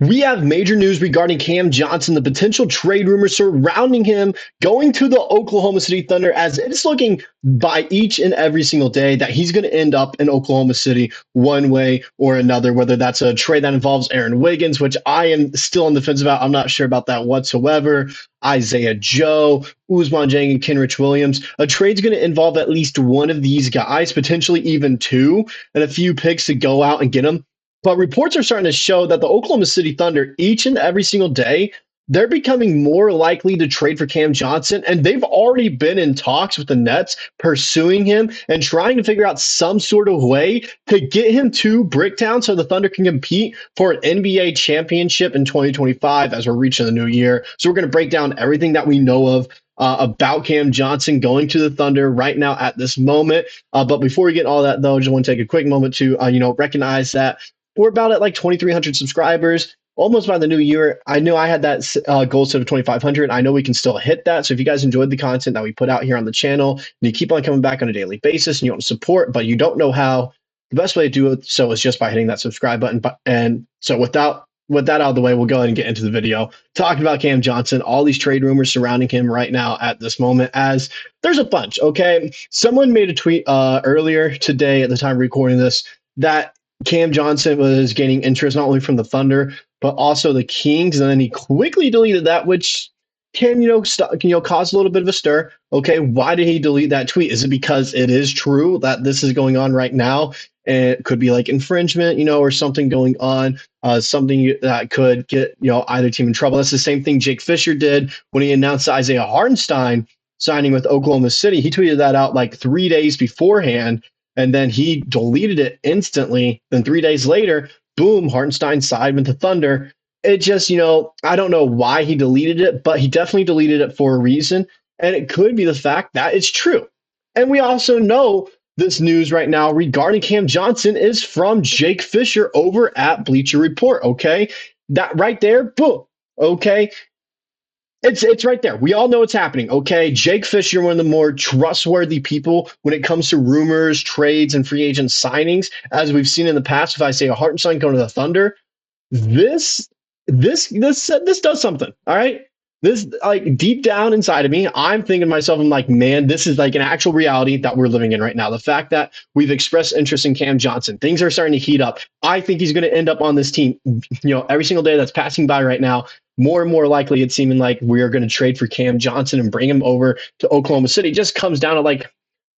We have major news regarding Cam Johnson, the potential trade rumors surrounding him going to the Oklahoma City Thunder, as it's looking by each and every single day that he's going to end up in Oklahoma City one way or another, whether that's a trade that involves Aaron Wiggins, which I am still on the fence about. I'm not sure about that whatsoever. Isaiah Joe, Ousmane Dieng, and Kenrich Williams. A trade's going to involve at least one of these guys, potentially even two, and a few picks to go out and get them. But reports are starting to show that the Oklahoma City Thunder, each and every single day, they're becoming more likely to trade for Cam Johnson. And they've already been in talks with the Nets, pursuing him and trying to figure out some sort of way to get him to Bricktown so the Thunder can compete for an NBA championship in 2025 as we're reaching the new year. So we're going to break down everything that we know of about Cam Johnson going to the Thunder right now at this moment. But before we get all that, though, I just want to take a quick moment to recognize that we're about at like 2,300 subscribers. Almost by the new year. I knew I had that goal set of 2,500. I know we can still hit that. So if you guys enjoyed the content that we put out here on the channel, and you keep on coming back on a daily basis, and you want to support, but you don't know how, the best way to do it so is just by hitting that subscribe button. And so with that out of the way, we'll go ahead and get into the video talking about Cam Johnson, all these trade rumors surrounding him right now at this moment, as there's a bunch. Okay, someone made a tweet earlier today at the time of recording this that Cam Johnson was gaining interest not only from the Thunder but also the Kings, and then he quickly deleted that, which can cause a little bit of a stir. Okay, why did he delete that tweet? Is it because it is true that this is going on right now, and it could be like infringement, or something going on, something that could get either team in trouble? That's the same thing Jake Fisher did when he announced Isaiah Hartenstein signing with Oklahoma City. He tweeted that out like 3 days beforehand, and then he deleted it instantly. Then 3 days later, boom, Hartenstein signed with the Thunder. It just, I don't know why he deleted it, but he definitely deleted it for a reason. And it could be the fact that it's true. And we also know this news right now regarding Cam Johnson is from Jake Fisher over at Bleacher Report. Okay. That right there, boom. Okay. It's right there. We all know what's happening, okay? Jake Fisher, one of the more trustworthy people when it comes to rumors, trades, and free agent signings, as we've seen in the past. If I say a Hartenstein going to the Thunder, this does something, all right? This, like, deep down inside of me, I'm thinking to myself, I'm like, man, this is like an actual reality that we're living in right now. The fact that we've expressed interest in Cam Johnson, things are starting to heat up. I think he's going to end up on this team, every single day that's passing by right now. More and more likely, it's seeming like we are going to trade for Cam Johnson and bring him over to Oklahoma City. It just comes down to like,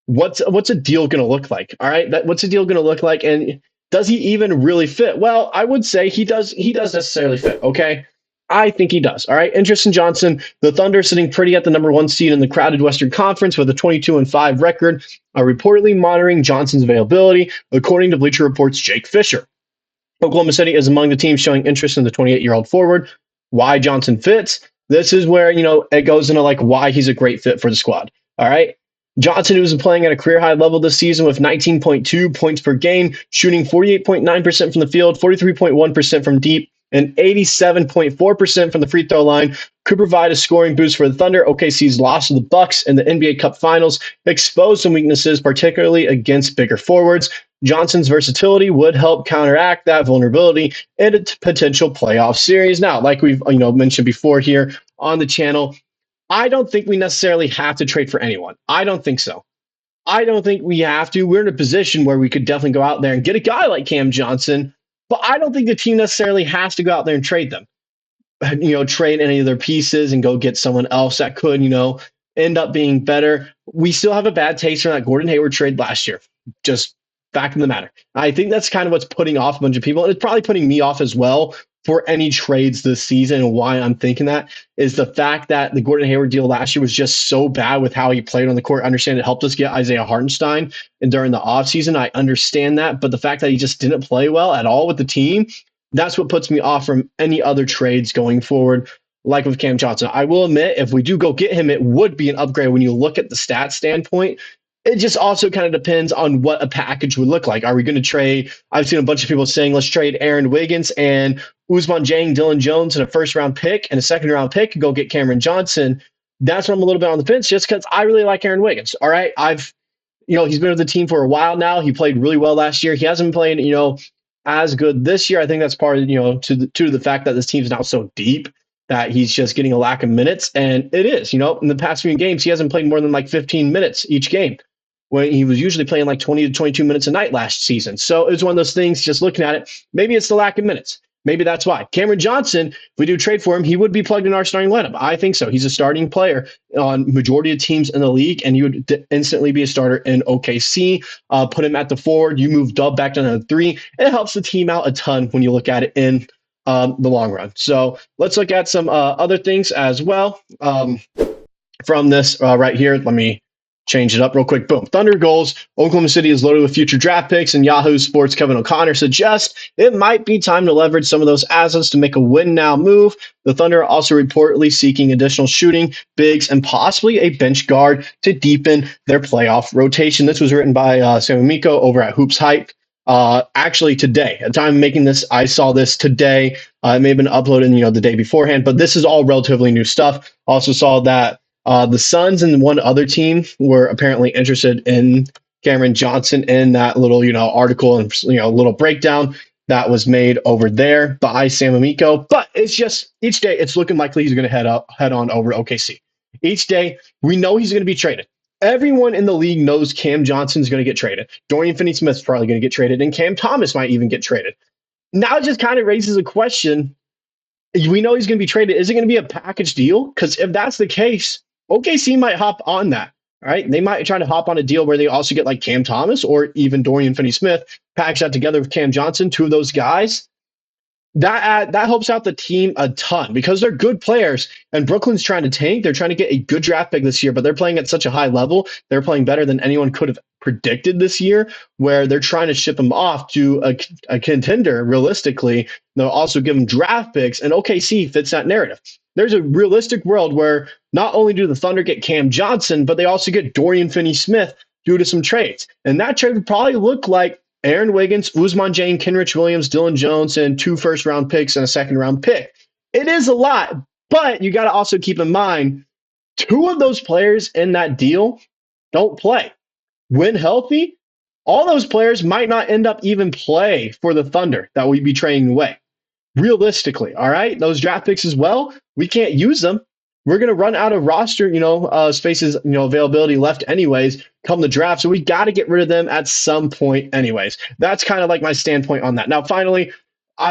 what's a deal going to look like? All right, what's a deal going to look like, and does he even really fit? Well, I would say he does. He does necessarily fit. Okay, I think he does. All right, interest in Johnson. The Thunder sitting pretty at the #1 seed in the crowded Western Conference with a 22-5 record, are reportedly monitoring Johnson's availability, according to Bleacher Report's Jake Fisher. Oklahoma City is among the teams showing interest in the 28-year-old forward. Why Johnson fits? This is where, it goes into like why he's a great fit for the squad. All right. Johnson, who was playing at a career high level this season with 19.2 points per game, shooting 48.9% from the field, 43.1% from deep, and 87.4% from the free throw line, could provide a scoring boost for the Thunder. OKC's loss to the Bucks in the NBA Cup Finals exposed some weaknesses, particularly against bigger forwards. Johnson's versatility would help counteract that vulnerability in a potential playoff series. Now, like we've mentioned before here on the channel, I don't think we necessarily have to trade for anyone. I don't think so. I don't think we have to. We're in a position where we could definitely go out there and get a guy like Cam Johnson, but I don't think the team necessarily has to go out there and trade them. Trade any of their pieces and go get someone else that could, end up being better. We still have a bad taste from that Gordon Hayward trade last year. Just fact of the matter. I think that's kind of what's putting off a bunch of people. And it's probably putting me off as well for any trades this season. And why I'm thinking that is the fact that the Gordon Hayward deal last year was just so bad with how he played on the court. I understand it helped us get Isaiah Hartenstein and during the offseason. I understand that. But the fact that he just didn't play well at all with the team, that's what puts me off from any other trades going forward, like with Cam Johnson. I will admit, if we do go get him, it would be an upgrade when you look at the stats standpoint. It just also kind of depends on what a package would look like. Are we going to trade? I've seen a bunch of people saying, let's trade Aaron Wiggins and Ousmane Dieng, Dylan Jones, and a first-round pick and a second-round pick and go get Cameron Johnson. That's when I'm a little bit on the fence, just because I really like Aaron Wiggins. All right, he's been with the team for a while now. He played really well last year. He hasn't been playing, as good this year. I think that's part of, to the fact that this team's now so deep that he's just getting a lack of minutes. And it is, in the past few games, he hasn't played more than like 15 minutes each game when he was usually playing like 20 to 22 minutes a night last season. So it was one of those things, just looking at it, maybe it's the lack of minutes. Maybe that's why. Cameron Johnson, if we do trade for him, he would be plugged in our starting lineup. I think so. He's a starting player on majority of teams in the league, and he would instantly be a starter in OKC. Put him at the forward. You move Dub back down to the 3. It helps the team out a ton when you look at it in the long run. So let's look at some other things as well from this right here. Let me change it up real quick. Boom. Thunder goals. Oklahoma City is loaded with future draft picks, and Yahoo Sports' Kevin O'Connor suggests it might be time to leverage some of those assets to make a win-now move. The Thunder are also reportedly seeking additional shooting, bigs, and possibly a bench guard to deepen their playoff rotation. This was written by Sam Amico over at Hoops Hype. Actually, today, at the time of making this, I saw this today. It may have been uploaded, the day beforehand, but this is all relatively new stuff. Also saw that the Suns and one other team were apparently interested in Cameron Johnson in that little, article and, little breakdown that was made over there by Sam Amico. But it's just each day it's looking likely he's going to head on over to OKC. Each day we know he's going to be traded. Everyone in the league knows Cam Johnson's going to get traded. Dorian Finney-Smith's probably going to get traded, and Cam Thomas might even get traded. Now it just kind of raises a question. We know he's going to be traded. Is it going to be a package deal? Because if that's the case, OKC might hop on that, right? They might try to hop on a deal where they also get like Cam Thomas or even Dorian Finney-Smith, package that together with Cam Johnson, 2 of those guys. That helps out the team a ton because they're good players, and Brooklyn's trying to tank. They're trying to get a good draft pick this year, but they're playing at such a high level. They're playing better than anyone could have predicted this year, where they're trying to ship them off to a contender. Realistically, they'll also give them draft picks, and OKC fits that narrative. There's a realistic world where not only do the Thunder get Cam Johnson, but they also get Dorian Finney-Smith due to some trades. And that trade would probably look like Aaron Wiggins, Ousmane Dieng, Kenrich Williams, Dylan Jones, and 2 first-round picks and a second-round pick. It is a lot, but you got to also keep in mind 2 of those players in that deal don't play. When healthy, all those players might not end up even play for the Thunder that we'd be trading away. Realistically, all right? Those draft picks as well, we can't use them. We're going to run out of roster, spaces, availability left anyways come the draft. So we got to get rid of them at some point anyways. That's kind of like my standpoint on that. Now, finally,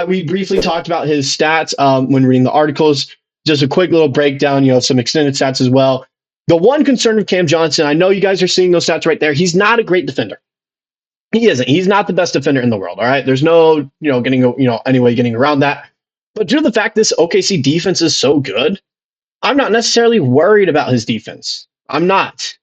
we briefly talked about his stats when reading the articles. Just a quick little breakdown, some extended stats as well. The one concern with Cam Johnson, I know you guys are seeing those stats right there. He's not a great defender. He isn't. He's not the best defender in the world. All right. There's no, any way getting around that. But due to the fact this OKC defense is so good, I'm not necessarily worried about his defense. I'm not.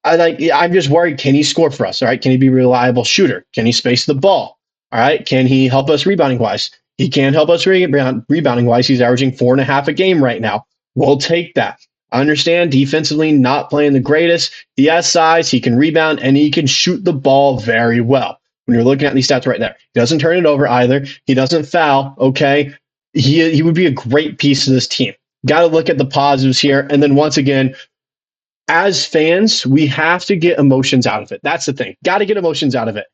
I'm just worried. Can he score for us? All right. Can he be a reliable shooter? Can he space the ball? All right. Can he help us rebounding wise? He can help us rebounding wise. He's averaging 4.5 a game right now. We'll take that. I understand defensively not playing the greatest. He has size, he can rebound, and he can shoot the ball very well. When you're looking at these stats right there, he doesn't turn it over either. He doesn't foul. Okay, he would be a great piece to this team. Got to look at the positives here, and then once again, as fans, we have to get emotions out of it. That's the thing. Got to get emotions out of it.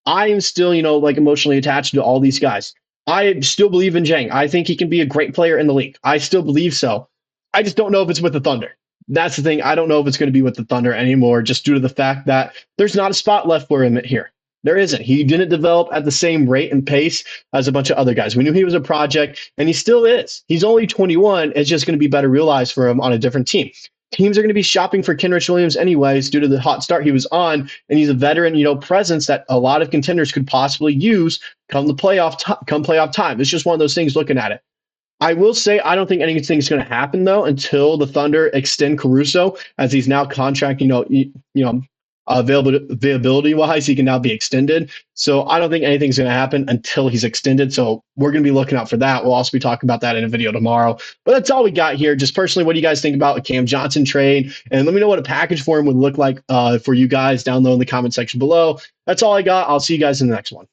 I am still, emotionally attached to all these guys. I still believe in Dieng. I think he can be a great player in the league. I still believe so. I just don't know if it's with the Thunder. That's the thing. I don't know if it's going to be with the Thunder anymore, just due to the fact that there's not a spot left for him here. There isn't. He didn't develop at the same rate and pace as a bunch of other guys. We knew he was a project, and he still is. He's only 21. It's just going to be better realized for him on a different team. Teams are going to be shopping for Kenrich Williams anyways due to the hot start he was on, and he's a veteran, presence that a lot of contenders could possibly use come playoff time. It's just one of those things looking at it. I will say I don't think anything's going to happen though until the Thunder extend Caruso, as he's now contract, availability wise, he can now be extended. So I don't think anything's going to happen until he's extended. So we're going to be looking out for that. We'll also be talking about that in a video tomorrow. But that's all we got here. Just personally, what do you guys think about a Cam Johnson trade? And let me know what a package for him would look like for you guys down low in the comment section below. That's all I got. I'll see you guys in the next one.